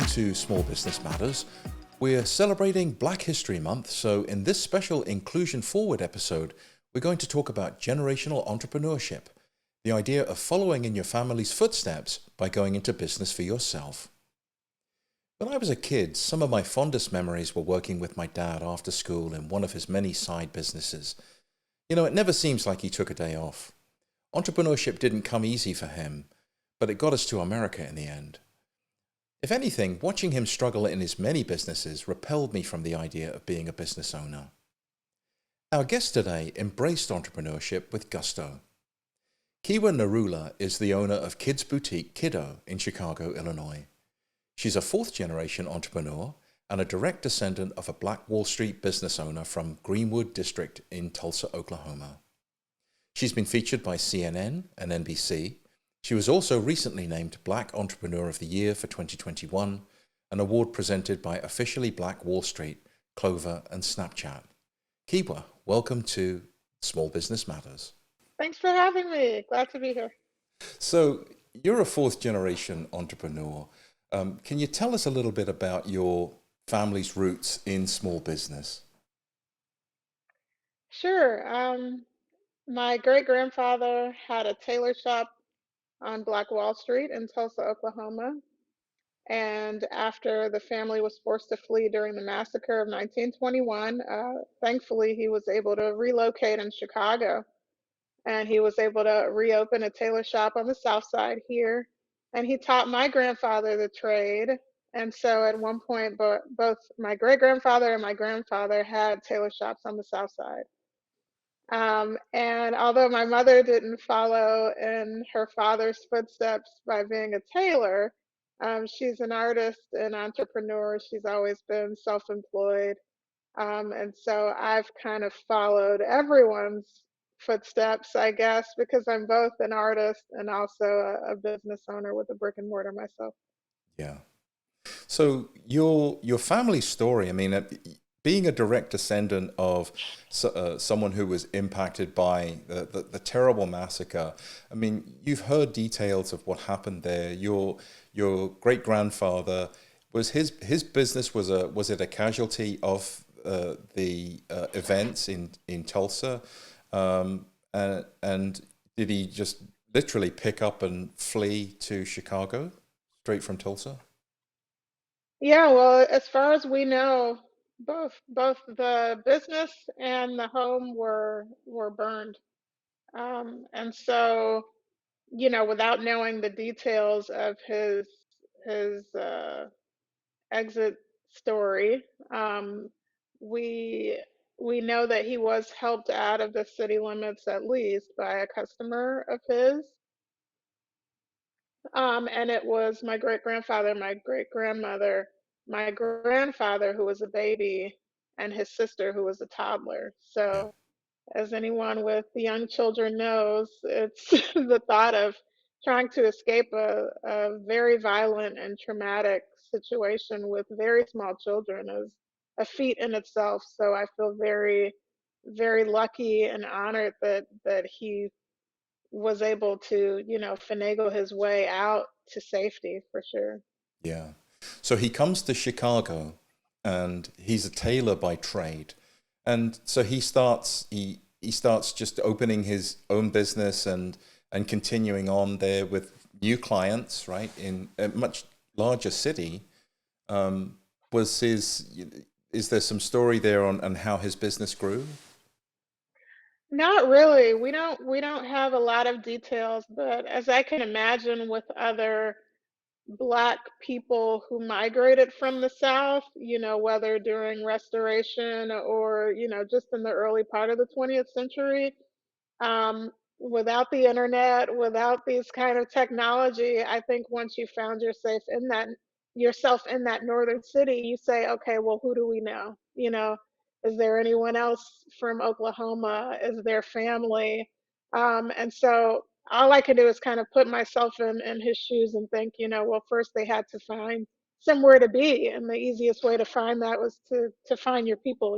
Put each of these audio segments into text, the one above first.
to Small Business Matters. We're celebrating Black History Month, so in this special Inclusion Forward episode, we're going to talk about generational entrepreneurship, the idea of following in your family's footsteps by going into business for yourself. When I was a kid, some of my fondest memories were working with my dad after school in one of his many side businesses. You know, it never seems like he took a day off. Entrepreneurship didn't come easy for him, but it got us to America in the end. If anything, watching him struggle in his many businesses repelled me from the idea of being a business owner. Our guest today embraced entrepreneurship with gusto. Keewa Nurullah is the owner of kids boutique Kido in Chicago, Illinois. She's a fourth-generation entrepreneur and a direct descendant of a Black Wall Street business owner from Greenwood District in Tulsa, Oklahoma. She's been featured by CNN and NBC. She was also recently named Black Entrepreneur of the Year for 2021, an award presented by Officially Black Wall Street, Clover, and Snapchat. Keewa, welcome to Small Business Matters. Thanks for having me. Glad to be here. So, you're a fourth-generation entrepreneur. Can you tell us a little bit about your family's roots in small business? Sure. My great grandfather had a tailor shop on Black Wall Street in Tulsa, Oklahoma. And after the family was forced to flee during the massacre of 1921, thankfully he was able to relocate in Chicago. And he was able to reopen a tailor shop on the South Side here. And he taught my grandfather the trade. And so at one point, both my great grandfather and my grandfather had tailor shops on the South Side. And although my mother didn't follow in her father's footsteps by being a tailor, she's an artist and entrepreneur. She's always been self-employed. And so I've kind of followed everyone's footsteps, I guess, because I'm both an artist and also a business owner with a brick and mortar myself. Yeah. So your family story, I mean, being a direct descendant of someone who was impacted by the terrible massacre, I mean, you've heard details of what happened there. Your great grandfather was his business was it a casualty of the events in Tulsa, and did he just literally pick up and flee to Chicago straight from Tulsa? Yeah, well, as far as we know, both the business and the home were burned. And so, without knowing the details of his exit story, we we know that he was helped out of the city limits at least by a customer of his. And it was my great grandfather, my great grandmother, my grandfather who was a baby, and his sister who was a toddler. Yeah. So as anyone with young children knows, it's the thought of trying to escape a very violent and traumatic situation with very small children is a feat in itself. So I feel very, very lucky and honored that he was able to, finagle his way out to safety for sure. Yeah. So he comes to Chicago and he's a tailor by trade. And so he starts just opening his own business and continuing on there with new clients, right? In a much larger city. Was his Is there some story there on how his business grew? Not really. We don't have a lot of details, but as I can imagine with other Black people who migrated from the South, whether during Restoration or, just in the early part of the 20th century, without the internet, without these kind of technology, I think once you found yourself in that northern city, you say, okay, well, who do we know? Is there anyone else from Oklahoma? Is there family? And so all I can do is kind of put myself in his shoes and think, well, first they had to find somewhere to be, and the easiest way to find that was to find your people.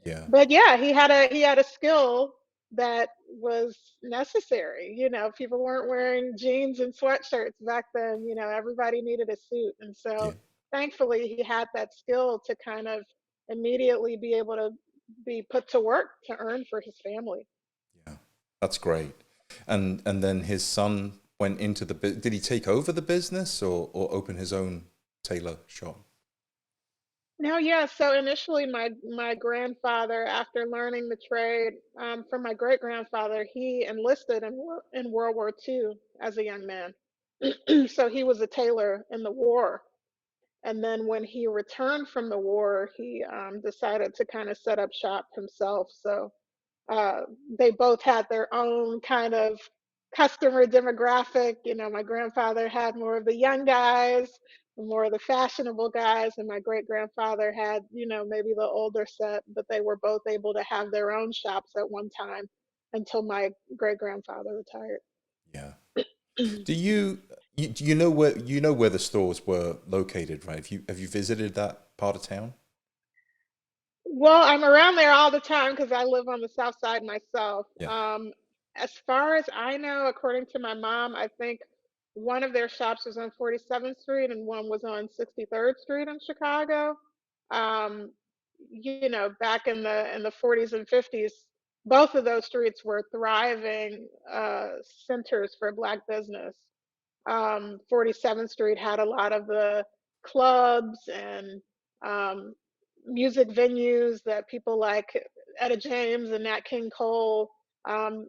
Yeah. But yeah, he had a skill that was necessary. People weren't wearing jeans and sweatshirts back then. Everybody needed a suit, and so Yeah. thankfully he had that skill to kind of immediately be able to be put to work to earn for his family. Yeah, that's great. And then his son went into did he take over the business or open his own tailor shop? No, yeah. So initially, my grandfather, after learning the trade from my great grandfather, he enlisted in World War II as a young man. So he was a tailor in the war. And then when he returned from the war, he decided to kind of set up shop himself. So uh, they both had their own kind of customer demographic. You know, my grandfather had more of the young guys, more of the fashionable guys, and my great grandfather had, you know, maybe the older set, but they were both able to have their own shops at one time until my great grandfather retired. Yeah. Do you know where the stores were located, right? Have you visited that part of town? Well, I'm around there all the time because I live on the south side myself. Yeah. As far as I know, according to my mom, I think one of their shops was on 47th Street and one was on 63rd Street in Chicago. Um, you know, back in the 40s and 50s, both of those streets were thriving centers for Black business. 47th Street had a lot of the clubs and um, music venues that people like Etta James and Nat King Cole,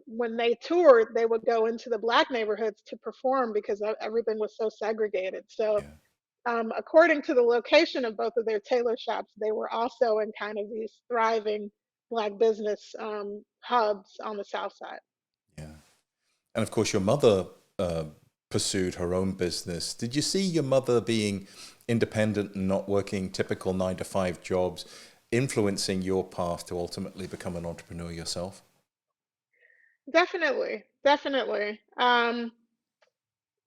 when they toured, they would go into the Black neighborhoods to perform because everything was so segregated. So, Yeah. according to the location of both of their tailor shops, they were also in kind of these thriving Black business hubs on the South Side. Yeah. And of course, your mother uh, pursued her own business. Did you see your mother being independent and not working typical 9 to 5 jobs, influencing your path to ultimately become an entrepreneur yourself? Definitely, definitely.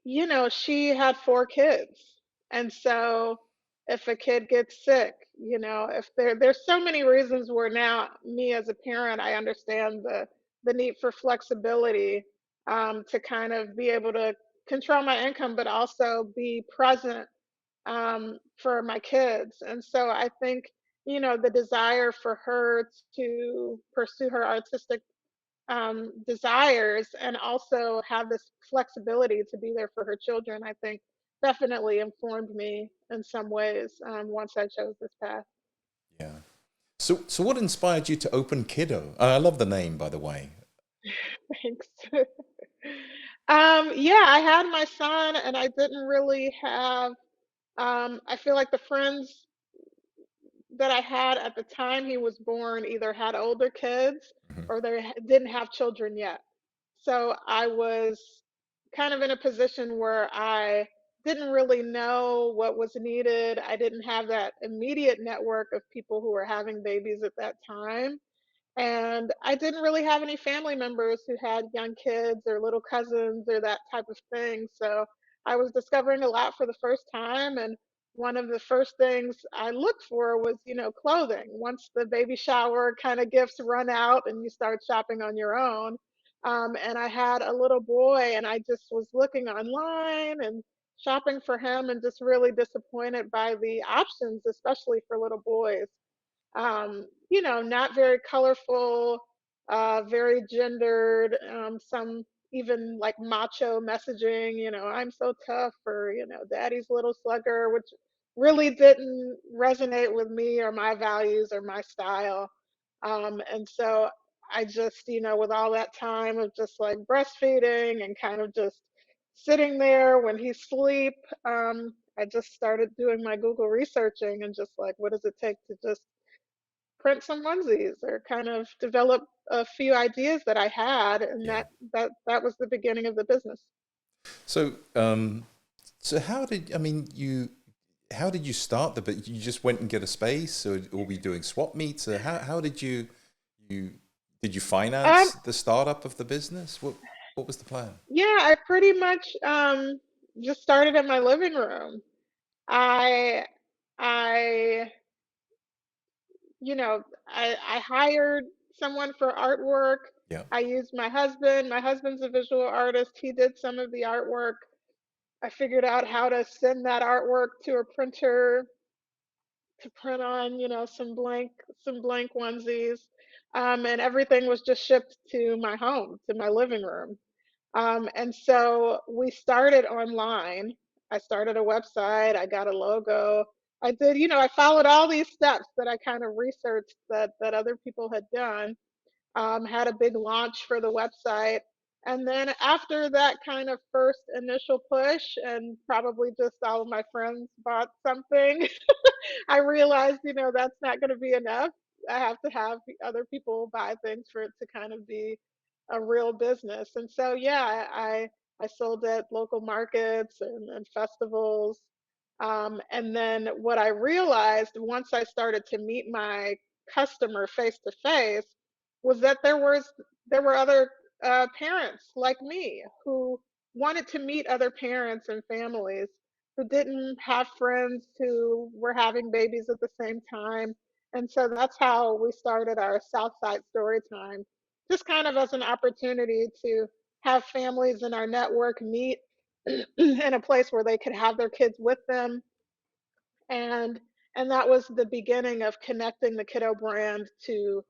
You know, she had 4 kids. And so if a kid gets sick, you know, if there's so many reasons where now me as a parent, I understand the need for flexibility to kind of be able to control my income, but also be present for my kids. And so I think, you know, the desire for her to pursue her artistic desires and also have this flexibility to be there for her children, I think definitely informed me in some ways once I chose this path. Yeah. So what inspired you to open Kido? I love the name, by the way. Thanks. Yeah, I had my son and I didn't really have, I feel like the friends that I had at the time he was born either had older kids Mhm. or they didn't have children yet. So I was kind of in a position where I didn't really know what was needed. I didn't have that immediate network of people who were having babies at that time. And I didn't really have any family members who had young kids or little cousins or that type of thing. So I was discovering a lot for the first time. And one of the first things I looked for was, you know, clothing. Once the baby shower kind of gifts run out and you start shopping on your own. And I had a little boy and I just was looking online and shopping for him and just really disappointed by the options, especially for little boys. You know, not very colorful, very gendered, some even like macho messaging, you know, I'm so tough, or, you know, daddy's little slugger, which really didn't resonate with me or my values or my style. And so I just, you know, with all that time of just like breastfeeding and kind of just sitting there when he's asleep, I just started doing my Google researching and just like, what does it take to just print some onesies or kind of develop a few ideas that I had, and Yeah. that was the beginning of the business. So so how did you start but you just went and get a space or were you doing swap meets or how you did you Um, finance the startup of the business? What was the plan? yeah, I pretty much just started in my living room. I I you know I hired someone for artwork. Yeah. I used my husband. My husband's a visual artist. He did some of the artwork. I figured out how to send that artwork to a printer to print on, some blank onesies, and everything was just shipped to my home, to my living room. And so we started online. I started a website. I got a logo. I followed all these steps that I kind of researched that other people had done. Had a big launch for the website. And then after that kind of first initial push, and probably just all of my friends bought something, I realized, that's not going to be enough. I have to have the other people buy things for it to kind of be a real business. And so, yeah, I sold at local markets and festivals. And then what I realized once I started to meet my customer face to face was that there were other parents like me who wanted to meet other parents and families who didn't have friends who were having babies at the same time. And so that's how we started our Southside Story Time, just kind of as an opportunity to have families in our network meet in a place where they could have their kids with them. And and that was the beginning of connecting the Kiddo brand to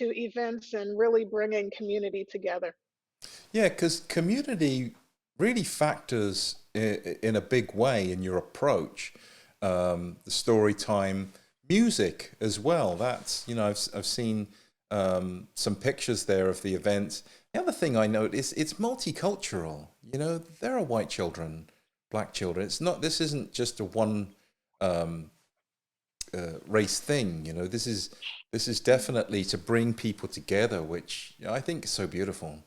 events and really bringing community together. Yeah, because community really factors in a big way in your approach. The story time, music as well. That's, I've seen some pictures there of the events. The other thing I note is it's multicultural. There are white children, black children. This isn't just a one um, race thing. This is definitely to bring people together, which I think is so beautiful.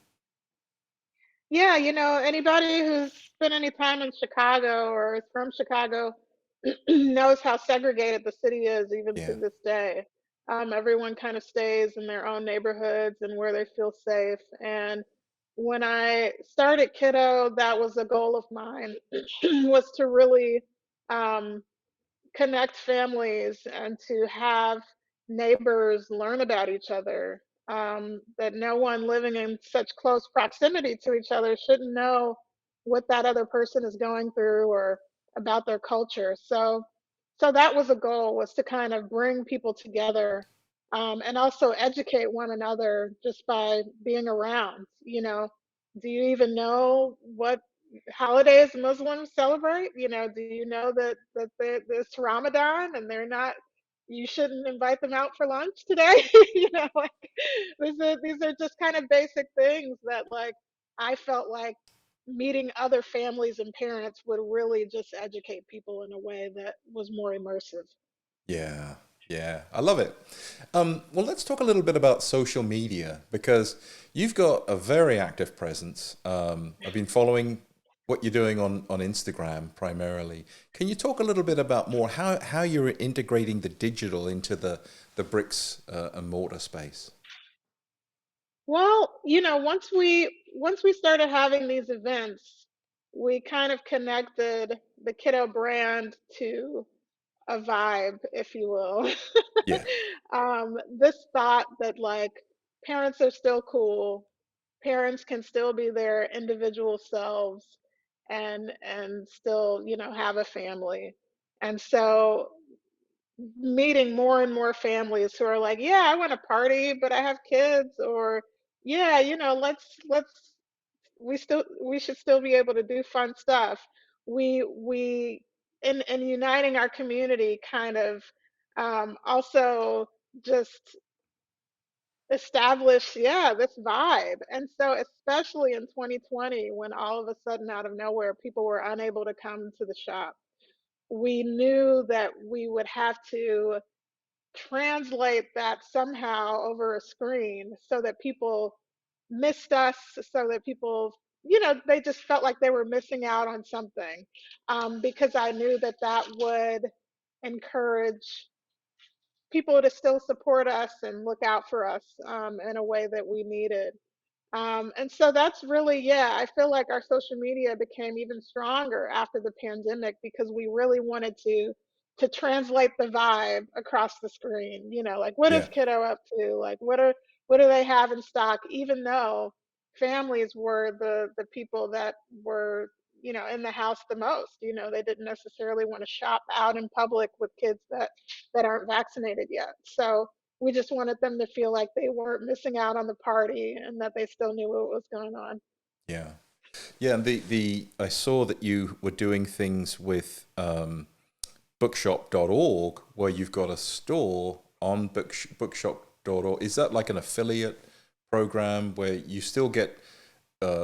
Yeah, anybody who's spent any time in Chicago or is from Chicago knows how segregated the city is even to Yeah. this day. Everyone kind of stays in their own neighborhoods and where they feel safe. And when I started Kiddo, that was a goal of mine, was to really um, connect families and to have neighbors learn about each other. That no one living in such close proximity to each other shouldn't know what that other person is going through or about their culture. So that was a goal, was to kind of bring people together, and also educate one another just by being around. Do you even know what holidays Muslims celebrate? Do you know that it's Ramadan and they're not? You shouldn't invite them out for lunch today. Like these are just kind of basic things that, like, I felt like meeting other families and parents would really just educate people in a way that was more immersive. Yeah, yeah, I love it. Well, let's talk a little bit about social media because you've got a very active presence. I've been following what you're doing on Instagram primarily. Can you talk a little bit about more how you're integrating the digital into the bricks and mortar space? Well, once we started having these events, we kind of connected the Kiddo brand to a vibe, if you will. Yeah, This thought that, like, parents are still cool, parents can still be their individual selves and still, have a family. And so meeting more and more families who are like, yeah, I want to party, but I have kids, or yeah, let's we should still be able to do fun stuff. We in uniting our community kind of also just establish, yeah, this vibe. And so especially in 2020, when all of a sudden out of nowhere people were unable to come to the shop, we knew that we would have to translate that somehow over a screen so that people missed us, so that people, they just felt like they were missing out on something, because I knew that that would encourage people to still support us and look out for us, in a way that we needed. And so that's really, yeah, I feel like our social media became even stronger after the pandemic because we really wanted to translate the vibe across the screen. Like, what is yeah. Kiddo up to? Like, what do they have in stock? Even though families were the people that were in the house the most. They didn't necessarily want to shop out in public with kids that aren't vaccinated yet. So we just wanted them to feel like they weren't missing out on the party and that they still knew what was going on. Yeah. Yeah, and the I saw that you were doing things with bookshop.org where you've got a store on bookshop.org. Is that like an affiliate program where you still get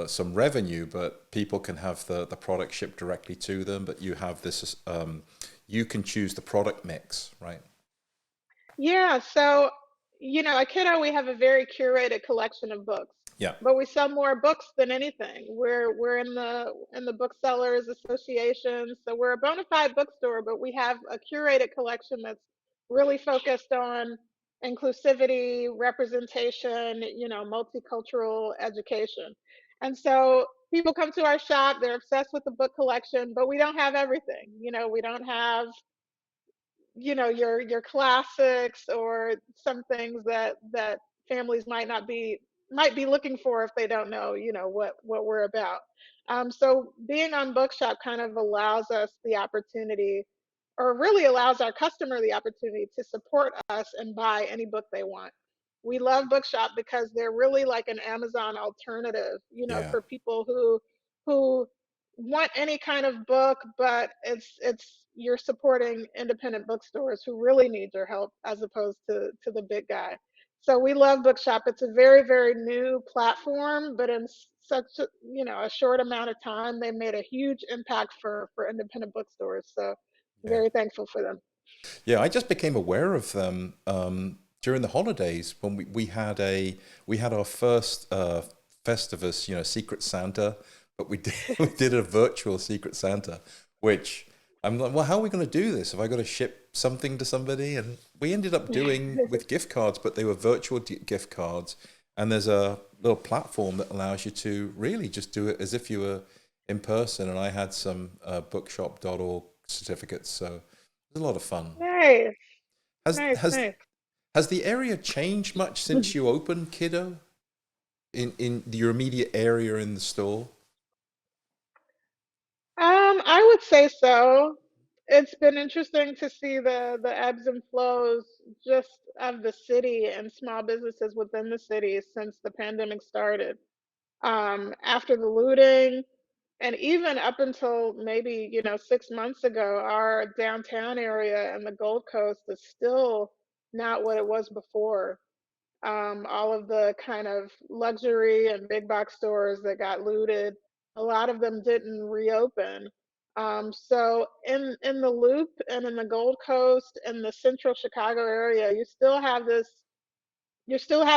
some revenue, but people can have the product shipped directly to them, but you have this, you can choose the product mix, right? Yeah, so at Kiddo we have a very curated collection of books, Yeah, but we sell more books than anything. We're in the booksellers association, so we're a bona fide bookstore, but we have a curated collection that's really focused on inclusivity, representation, multicultural education. And so people come to our shop, they're obsessed with the book collection, but we don't have everything. We don't have your classics or some things that families might be looking for if they don't know what we're about. So being on Bookshop kind of allows us the opportunity, or really allows our customer the opportunity to support us and buy any book they want. We love Bookshop because they're really like an Amazon alternative, yeah, for people who want any kind of book, but it's you're supporting independent bookstores who really need your help as opposed to the big guy. So we love Bookshop. It's a very, very new platform, but in such a short amount of time, they made a huge impact for independent bookstores. So yeah. very thankful for them. Yeah, I just became aware of them during the holidays when we had our first Festivus, Secret Santa, but we did we did a virtual Secret Santa, which I'm like, well, how are we going to do this? Have I got to ship something to somebody? And we ended up doing with gift cards, but they were virtual gift cards, and there's a little platform that allows you to really just do it as if you were in person. And I had some bookshop.org certificates, so it was a lot of fun. Nice, Has nice, has nice. has the area changed much since you opened Kiddo in your immediate area in the store? I would say so. It's been interesting to see the ebbs and flows just of the city and small businesses within the city since the pandemic started. After the looting, and even up until maybe 6 months ago, our downtown area and the Gold Coast is still not what it was before. All of the kind of luxury and big box stores that got looted, a lot of them didn't reopen. So in the Loop and in the Gold Coast and the Central Chicago area, you still have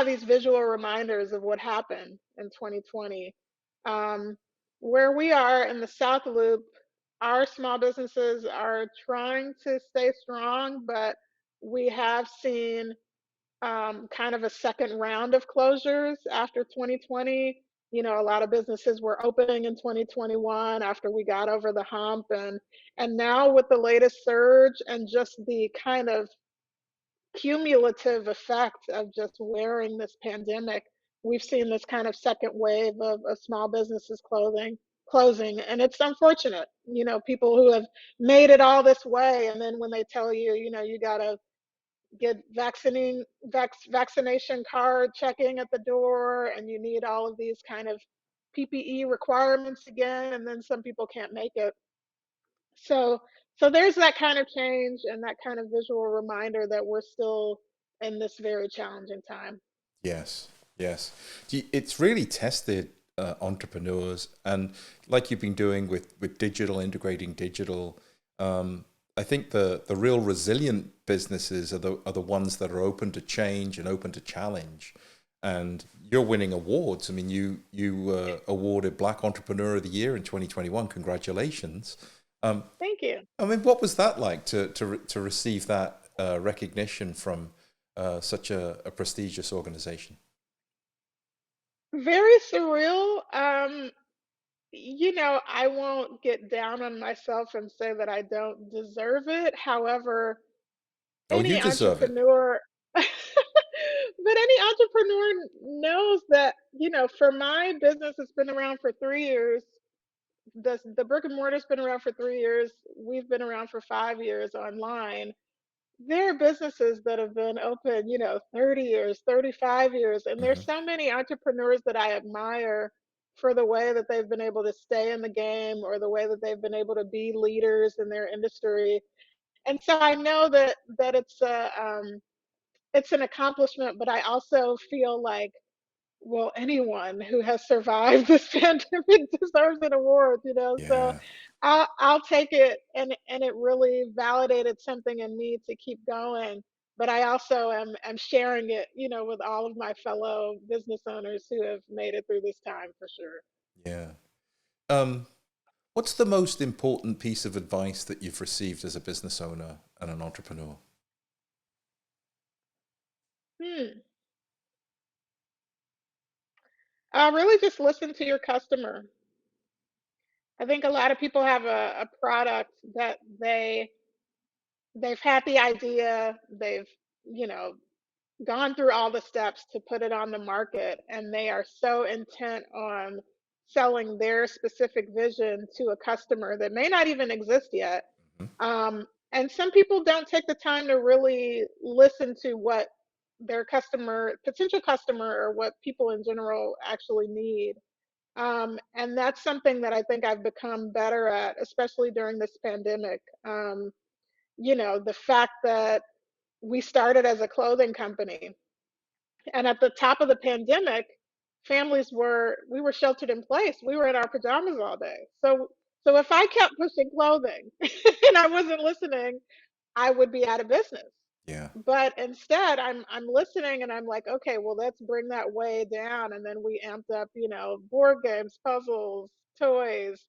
these visual reminders of what happened in 2020. Um, where we are in the South Loop, our small businesses are trying to stay strong, but we have seen kind of a second round of closures after 2020. A lot of businesses were opening in 2021 after we got over the hump, and now with the latest surge and just the kind of cumulative effect of just wearing this pandemic, we've seen this kind of second wave of small businesses closing, and it's unfortunate. People who have made it all this way, and then when they tell you, you gotta get vaccination card checking at the door, and you need all of these kind of PPE requirements again, and then some people can't make it. So so there's that kind of change and that kind of visual reminder that we're still in this very challenging time. Yes, yes. It's really tested entrepreneurs, and like you've been doing with digital, integrating digital. I think the real resilient businesses are the ones that are open to change and open to challenge. And you're winning awards. I mean, you awarded Black Entrepreneur of the Year in 2021. Congratulations. Um, Thank you. I mean, what was that like to receive that recognition from such a prestigious organization? Very surreal. I won't get down on myself and say that I don't deserve it. However, Oh, you any deserve it. entrepreneur but any entrepreneur knows that, for my business, it's been around for 3 years. the brick and mortar's been around for 3 years. We've been around for 5 years online. There are businesses that have been open, 30 years, 35 years, and there's Hmm. so many entrepreneurs that I admire for the way that they've been able to stay in the game or the way that they've been able to be leaders in their industry. And so I know that it's an accomplishment, but I also feel like, well, anyone who has survived this pandemic deserves an award. So Yeah, I'll take it, and it really validated something in me to keep going. But I also am sharing it, with all of my fellow business owners who have made it through this time for sure. yeah. Um, what's the most important piece of advice that you've received as a business owner and an entrepreneur? Hmm. Really just listen to your customer. I think a lot of people have a product that they've had the idea, they've, you know, gone through all the steps to put it on the market, and they are so intent on selling their specific vision to a customer that may not even exist yet. Hmm. And some people don't take the time to really listen to what their potential customer, or what people in general actually need. And that's something that I think I've become better at, especially during this pandemic. The fact that we started as a clothing company, and at the top of the pandemic, we were sheltered in place. We were in our pajamas all day. So if I kept pushing clothing and I wasn't listening, I would be out of business. Yeah, But instead, I'm listening, and I'm like, okay, well, let's bring that way down. And then we amped up, board games, puzzles, toys,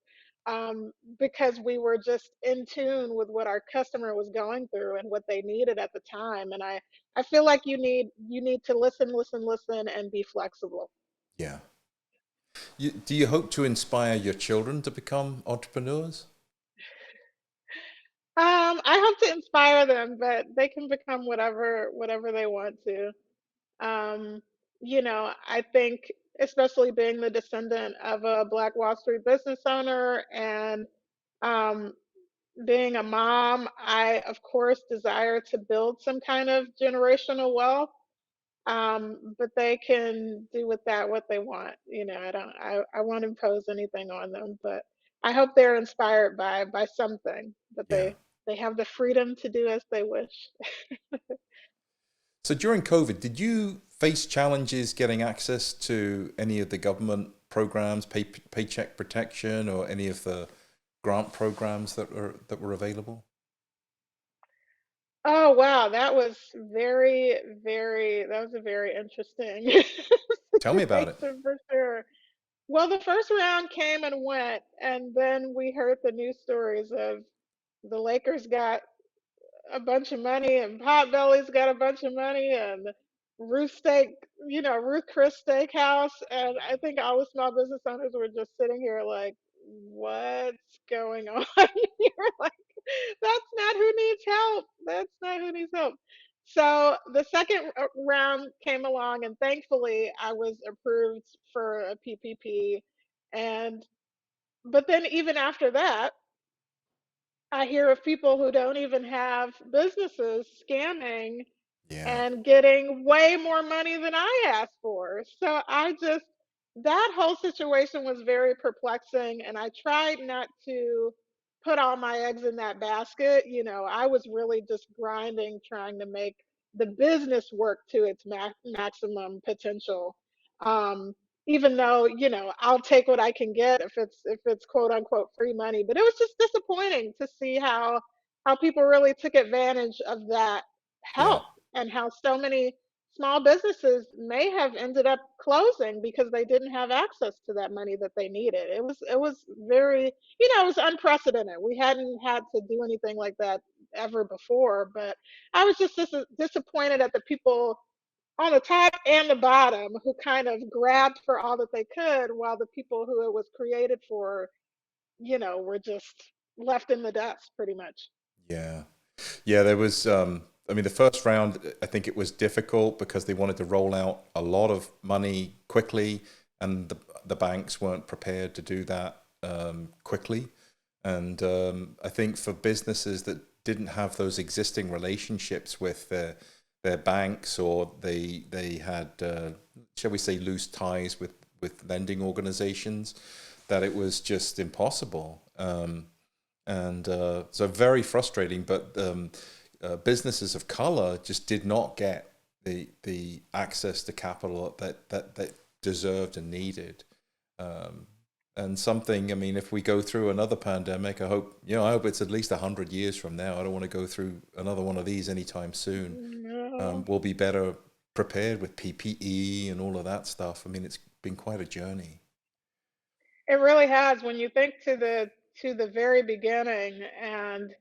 because we were just in tune with what our customer was going through and what they needed at the time. And I feel like you need to listen, listen, listen, and be flexible. yeah. Do you hope to inspire your children to become entrepreneurs? I hope to inspire them, but they can become whatever they want to. Um, I think, especially being the descendant of a Black Wall Street business owner, and um, being a mom, I, of course, desire to build some kind of generational wealth. But they can do with that what they want. I won't impose anything on them, but I hope they're inspired by something, but Yeah. they have the freedom to do as they wish. So during COVID, did you face challenges getting access to any of the government programs, paycheck protection, or any of the grant programs that were available? Oh wow, that was a very interesting Tell me about it. situation for sure. Well, the first round came and went, and then we heard the news stories of the Lakers got a bunch of money, and Potbelly's got a bunch of money, and Ruth Steak, Ruth Chris Steakhouse. And I think all the small business owners were just sitting here like, what's going on here? Like, that's not who needs help. That's not who needs help. So the second round came along, and thankfully I was approved for a PPP. And but then even after that, I hear of people who don't even have businesses scamming Yeah, and getting way more money than I asked for. So that whole situation was very perplexing. And I tried not to put all my eggs in that basket. I was really just grinding, trying to make the business work to its maximum potential. Um, Even though, I'll take what I can get if it's quote unquote free money. But it was just disappointing to see how people really took advantage of that yeah, help, and how so many small businesses may have ended up closing because they didn't have access to that money that they needed. It was very, it was unprecedented. We hadn't had to do anything like that ever before. But I was just disappointed at the people on the top and the bottom who kind of grabbed for all that they could, while the people who it was created for, were just left in the dust pretty much. yeah. Yeah, there was, I mean, the first round, I think it was difficult because they wanted to roll out a lot of money quickly, and the banks weren't prepared to do that. quickly. And I think for businesses that didn't have those existing relationships with their banks, or they had, shall we say, loose ties with lending organizations, that it was just impossible. And so very frustrating. But businesses of color just did not get the access to capital that deserved and needed. And something, I mean, if we go through another pandemic, I hope it's at least 100 years from now. I don't want to go through another one of these anytime soon. No. We'll be better prepared with PPE and all of that stuff. I mean, it's been quite a journey. It really has. When you think to the very beginning and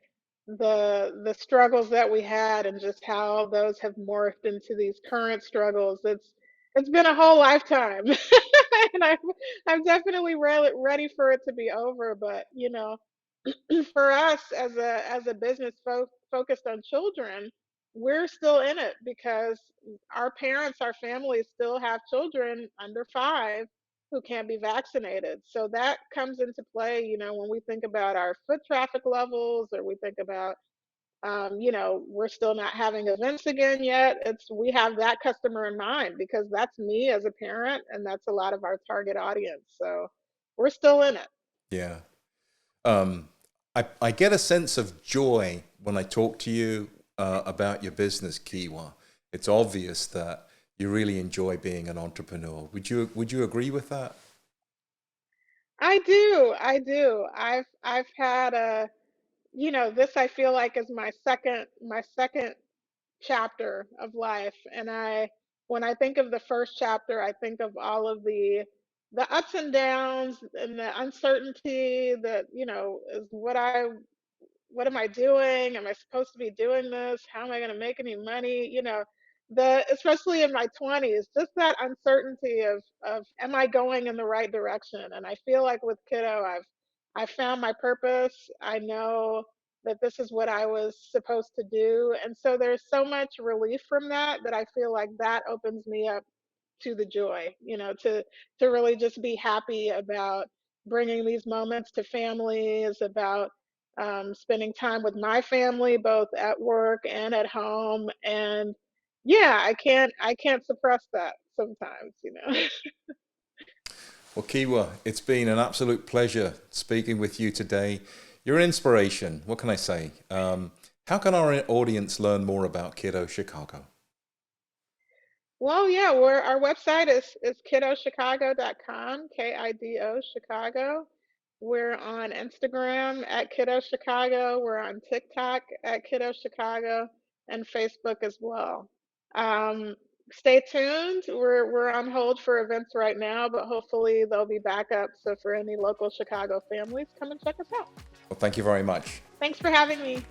the struggles that we had and just how those have morphed into these current struggles, it's been a whole lifetime. And I'm definitely ready for it to be over. But for us as a business focused on children, we're still in it because our parents, our families still have children under 5 who can't be vaccinated. So that comes into play, when we think about our foot traffic levels, or we think about, we're still not having events again yet. We have that customer in mind because that's me as a parent, and that's a lot of our target audience. So we're still in it. Yeah. Um, I get a sense of joy when I talk to you about your business, Keewa. It's obvious that you really enjoy being an entrepreneur. Would you agree with that? I do. I do. I've had this I feel like is my second chapter of life. And when I think of the first chapter, I think of all of the ups and downs and the uncertainty that, is what am I doing? Am I supposed to be doing this? How am I going to make any money? The especially in my 20s, just that uncertainty of am I going in the right direction? And I feel like with Kiddo, I've found my purpose. I know that this is what I was supposed to do. And so there's so much relief from that I feel like that opens me up to the joy, to really just be happy about bringing these moments to families, about spending time with my family, both at work and at home. And yeah, I can't suppress that sometimes. Well, Kiwa, it's been an absolute pleasure speaking with you today. You're an inspiration. What can I say? How can our audience learn more about Kiddo Chicago? Well, yeah, our website is kiddochicago.com, KIDO Chicago. We're on Instagram at Kiddo Chicago. We're on TikTok at Kiddo Chicago, and Facebook as well. Um, Stay tuned. We're on hold for events right now, but hopefully they'll be back up. So for any local Chicago families, come and check us out. Well, thank you very much. Thanks for having me.